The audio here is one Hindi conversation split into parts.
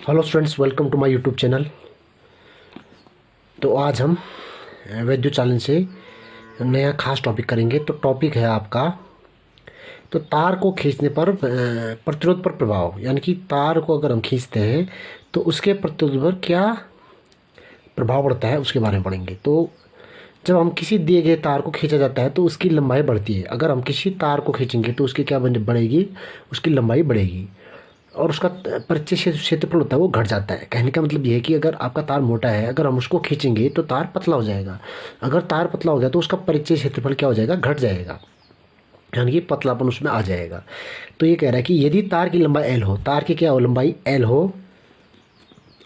Hello students, welcome to my YouTube channel. तो आज हम वैद्य चालन से नया खास टॉपिक करेंगे। तो टॉपिक है आपका, तो तार को खींचने पर प्रतिरोध पर प्रभाव, यानी कि तार को अगर हम खींचते हैं तो उसके प्रतिरोध पर क्या प्रभाव पड़ता है उसके बारे में पढ़ेंगे। तो जब हम किसी दिए गए तार को खींचा जाता है तो उसकी लंबाई बढ़ती है। अगर हम किसी तार को खींचेंगे तो उसकी क्या बढ़ेगी, उसकी लंबाई बढ़ेगी और उसका परिचय क्षेत्रफल होता है वो घट जाता है। कहने का मतलब ये है कि अगर आपका तार मोटा है, अगर हम उसको खींचेंगे तो तार पतला हो जाएगा। अगर तार पतला हो गया तो उसका परिचय क्षेत्रफल क्या हो जाएगा, घट जाएगा, यानी कि पतलापन उसमें आ जाएगा। तो ये कह रहा है कि यदि तार की लंबाई एल हो, तार की क्या हो, लंबाई एल हो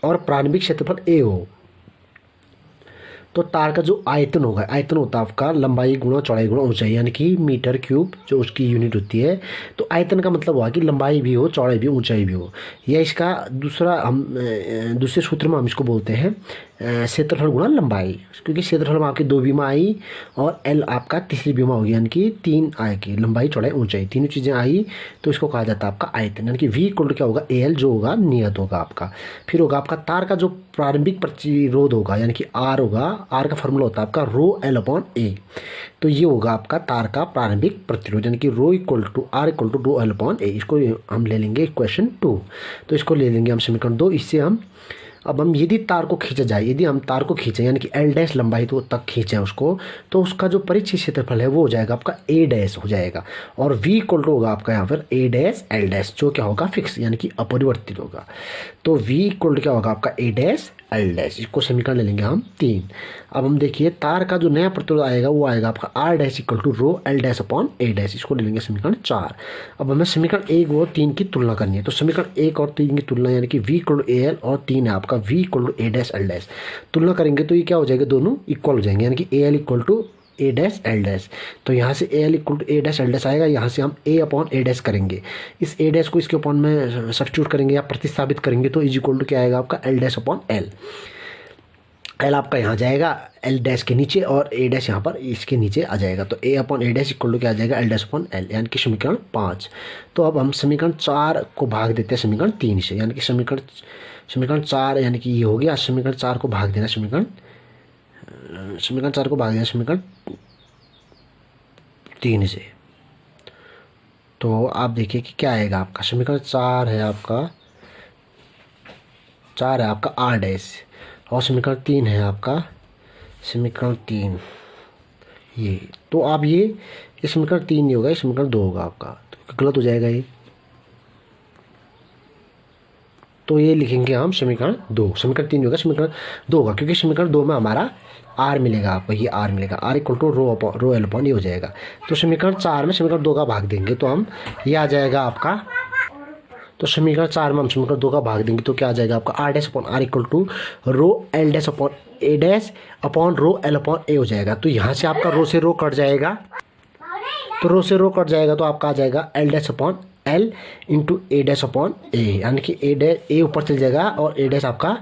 और प्रारंभिक क्षेत्रफल ए हो, तो तार का जो आयतन होगा, आयतन होता है आपका लंबाई गुणा चौड़ाई गुणा ऊंचाई, यानी कि मीटर क्यूब जो उसकी यूनिट होती है। तो आयतन का मतलब हुआ कि लंबाई भी हो, चौड़ाई भी, ऊंचाई भी हो। या इसका दूसरे सूत्र में हम इसको बोलते हैं क्षेत्रफल गुणा लंबाई, क्योंकि क्षेत्रफल में आपकी 2 बीमा आई और एल आपका तीसरी बीमा होगी, यानी कि 3 आएगी, लंबाई चौड़ाई ऊंचाई तीनों चीज़ें आई तो इसको कहा जाता है आपका आयतन। यानी कि वी इक्वल टू क्या होगा, ए एल जो होगा नियत होगा आपका। फिर होगा आपका तार का जो प्रारंभिक प्रतिरोध होगा, यानी कि आर होगा, आर का फॉर्मूला होता है आपका रो एल अपॉन ए। तो ये होगा आपका तार का प्रारंभिक प्रतिरोध, यानी कि rho equal to R equal to rho L upon A. इसको हम ले लेंगे इक्वेशन 2। तो इसको ले लेंगे हम समीकरण 2। इससे हम यदि तार को खींचा जाए, यदि हम तार को खींचें यानी कि एल डैश लंबाई तो तक खींचें उसको, तो उसका जो परिचय क्षेत्रफल है वो हो जाएगा आपका ए डैश हो जाएगा। और वी इक्वल टू होगा आपका यहाँ पर ए डैश एल डैश, जो क्या होगा फिक्स, यानी कि अपरिवर्तित होगा। तो वी इक्वल टू क्या होगा आपका ए डैश एल डैश। इसको समीकरण ले लेंगे हम 3। अब हम देखिए तार का जो नया प्रतिरोध आएगा वो आएगा आपका R dash equal to rho L dash upon A dash. इसको ले लेंगे समीकरण 4। अब हमें समीकरण 1 और 3 की तुलना करनी है। तो समीकरण 1 और 3 की तुलना, यानी कि V equal to A L और 3 है आपका V equal to A dash L dash, तुलना करेंगे तो ये क्या हो जाएगा, दोनों इक्वल हो जाएंगे, यानी कि A L equal to A dash L dash. तो यहाँ से A L equal to A dash L dash आएगा, यहाँ से हम ए अपॉन ए डैश करेंगे, इस ए डैश को इसके अपॉन में सब्स्टिट्यूट करेंगे या प्रतिस्थापित करेंगे तो इज इक्वल टू क्या आएगा आपका L dash upon L. L आपका यहाँ जाएगा एल डैश के नीचे और ए डैश यहाँ पर इसके नीचे आ जाएगा। तो A upon A dash equal to क्या आ जाएगा, एल डैश अपॉन एल, यानी कि समीकरण 5। तो अब हम समीकरण 4 को भाग देते हैं समीकरण 3 से, यानी कि समीकरण 4 यानी कि ये हो गया। समीकरण 4 को भाग देना समीकरण 3 से। तो आप देखिए कि क्या आएगा आपका, समीकरण 4 है आपका आर डैश और समीकरण 3 है आपका समीकरण 3 ये। तो आप ये समीकरण 3 नहीं होगा, ये समीकरण 2 होगा आपका, तो गलत हो जाएगा ये। तो ये लिखेंगे हम समीकरण 2, समीकरण 3 होगा, समीकरण 2 होगा, क्योंकि समीकरण 2 में हमारा आर मिलेगा आपको, ये आर मिलेगा, R equal to rho L upon ये हो जाएगा। तो समीकरण 4 में समीकरण 2 का भाग देंगे तो हम ये आ जाएगा आपका, तो समीकरण 4 में हम समीकरण 2 का भाग देंगे तो क्या आ जाएगा आपका R dash upon R equal to rho L dash upon A dash upon rho L upon A हो जाएगा। तो यहाँ से आपका रो से रो कट जाएगा, तो रो से रो कट जाएगा तो आपका आ जाएगा L dash upon L into A dash upon A, यानी कि ए ऊपर चल जाएगा और ए डैश आपका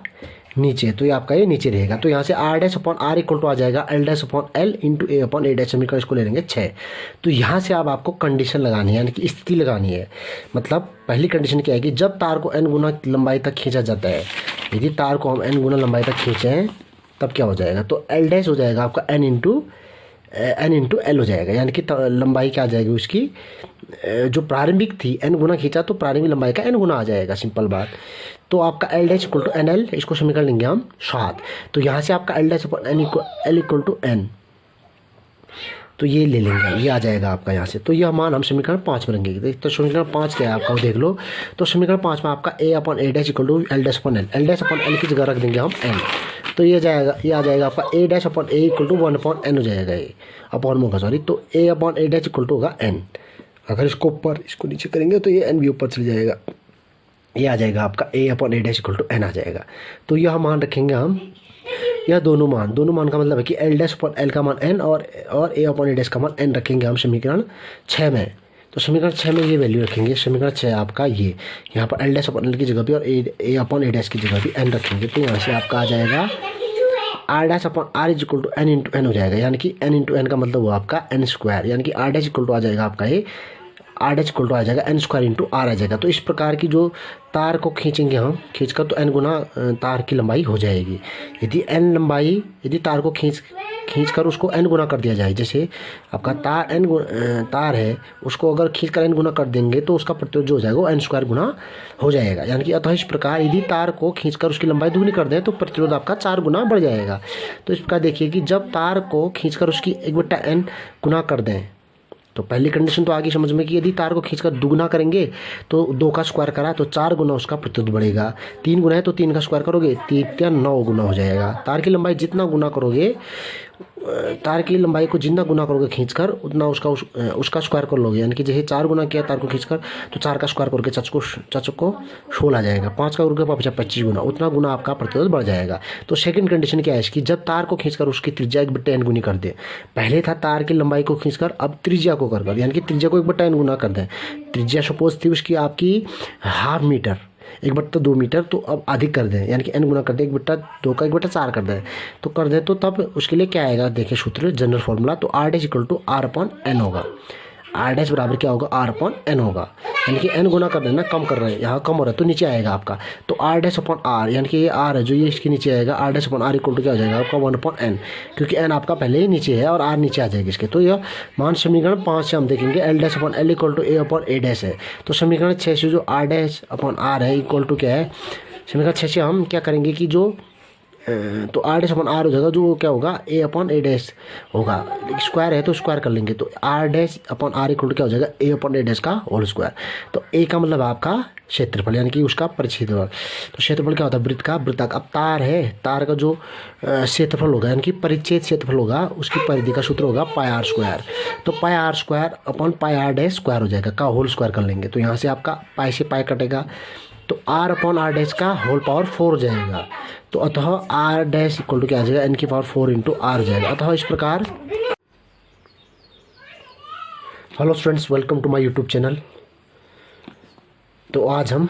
नीचे, तो ये आपका ये नीचे रहेगा। तो यहाँ से R dash upon R equal to आ जाएगा L dash upon L into A upon A dash. समीकरण इसको ले लेंगे 6। तो यहाँ से अब आपको कंडीशन लगानी है, यानी कि स्थिति लगानी है। मतलब पहली कंडीशन क्या है कि जब तार को n गुना लंबाई तक खींचा जाता है, यदि तार को हम n गुना लंबाई तक खींचें तब क्या हो जाएगा, तो एल डैश हो जाएगा आपका n इंटू एल हो जाएगा, यानी कि लंबाई क्या आ जाएगी उसकी, जो प्रारंभिक थी n गुना खींचा तो प्रारंभिक लंबाई का n गुना आ जाएगा, सिंपल बात। तो आपका L dash equal to N L, इसको समीकरण लेंगे हम 7। तो यहाँ से आपका L dash upon L equal to N, तो ये ले लेंगे, ये आ जाएगा आपका यहाँ से। तो यह मान हम समीकरण 5 में रखेंगे। तो समीकरण 5 क्या है आपका वो देख लो। तो समीकरण 5 में आपका A upon A dash equal to L dash upon L upon L की जगह रख देंगे हम एन। तो ये आ जाएगा आपका A dash upon A equal to 1 upon N हो जाएगा, ये अपॉन में होगा सॉरी। तो A upon A dash equal to होगा एन। अगर इसको ऊपर इसको नीचे करेंगे तो ये एन भी ऊपर चल जाएगा, ये आ जाएगा आपका A upon A dash equal to N आ जाएगा। तो यह मान रखेंगे हम, यह दोनों मान का मतलब है कि एल डैश अपॉन एल का मान एन और ए अपॉन ए डैश का मान एन रखेंगे हम समीकरण 6 में। तो समीकरण 6 में ये वैल्यू रखेंगे। समीकरण 6 आपका ये यहाँ पर एल डैश अपॉन एल की जगह भी और ए अपॉन ए डैश की जगह भी एन रखेंगे। तो यहाँ से आपका आ जाएगा R dash upon R is equal to N into N हो जाएगा, यानी कि एन इंटू एन का मतलब हुआ आपका एन स्क्वायर, यानी कि आर डैश इक्वल टू आ जाएगा आपका ये आर डैश इक्वल टू आ जाएगा एन स्क्वायर इंटू आर आ जाएगा। तो इस प्रकार की जो तार को खींचेंगे हम, खींचकर तो एन गुना तार की लंबाई हो जाएगी। यदि एन लंबाई, यदि तार को खींचकर उसको एन गुना कर दिया जाए, जैसे आपका तार है, उसको अगर खींचकर एन गुना कर देंगे तो उसका प्रतिरोध जो हो जाएगा वो एन स्क्वायर गुना हो जाएगा। यानी कि अतः इस प्रकार यदि तार को खींचकर उसकी लंबाई दुगनी कर दें तो प्रतिरोध आपका 4 गुना बढ़ जाएगा। तो इस प्रकार देखिए कि जब तार को खींचकर उसकी 1/n गुना कर दें, तो पहली कंडीशन तो आगे समझ में कि यदि तार को खींचकर दुगना करेंगे तो 2 का स्क्वायर करा तो 4 गुना उसका प्रतिरोध बढ़ेगा। 3 गुना है तो 3 का स्क्वायर करोगे, 3 9 गुना हो जाएगा। तार की लंबाई जितना गुना करोगे, तार की लंबाई को जितना गुना करोगे खींचकर, उतना उसका स्क्वायर कर लोगे। यानी कि जैसे 4 गुना किया तार को खींचकर तो 4 का स्क्वायर करके चाचो को 16 आ जाएगा। 5 का करके 25 गुना, उतना गुना आपका प्रतिरोध बढ़ जाएगा। तो सेकंड कंडीशन क्या है इसकी, जब तार को खींचकर उसकी त्रिज्या 1/n गुनी कर दे। पहले था तार की लंबाई को खींचकर, अब त्रिज्या को कर यानी कि त्रिज्या को 1/n गुना कर दें। त्रिज्या सपोज थी उसकी आपकी 1/2 मीटर, 1/2 मीटर, तो अब अधिक कर दें, यानी कि n गुना कर दें, 1/2 का 1/4 कर दें, तो कर दें तो तब उसके लिए क्या आएगा, देखिए सूत्र जनरल फॉर्मूला, तो R dash equal to R upon N होगा। आर डैश बराबर क्या होगा, आर अपॉन एन होगा। यानी कि एन गुना कर देना, कम कर रहे हैं, यहाँ कम हो रहा है तो नीचे आएगा आपका, तो आर डैश अपॉन आर, यानी कि ये आर है जो ये इसके नीचे आएगा, R dash upon R equal to क्या हो जाएगा आपका 1/n, क्योंकि एन आपका पहले ही नीचे है और आर नीचे आ जाएगी इसके। तो यह मान समीकरण 5 से हम देखेंगे L dash upon L equal to A upon A dash है। तो समीकरण 6 से जो आर डैश अपॉन आर है इक्वल टू क्या है, समीकरण 6 से हम क्या करेंगे कि जो तो आर डैश अपॉन आर हो जाएगा, जो क्या होगा ए अपॉन ए डैश होगा, स्क्वायर है तो स्क्वायर कर लेंगे, तो R dash upon R equal to क्या हो जाएगा ए अपॉन ए डैश का होल स्क्वायर। तो ए का मतलब आपका क्षेत्रफल, यानी कि उसका परिक्षेत्रफल। तो क्षेत्रफल क्या होता है, वृत्त का वृत्ताकार। अब तार है, तार का जो क्षेत्रफल होगा यानी कि परिच्छेद क्षेत्रफल होगा, उसकी परिधि का सूत्र होगा पाई आर स्क्वायर। तो pi R square upon pi R dash square हो जाएगा, का होल स्क्वायर कर लेंगे, तो यहाँ से आपका पाई से पाई कटेगा, तो आर अपॉन आर डैश का होल पावर 4 हो जाएगा। तो अतः आर डैश इक्वल टू क्या आ जाएगा, एन की पावर 4 इंटू आर हो जाएगा। अतः इस प्रकार, hello students, welcome to my YouTube channel. तो आज हम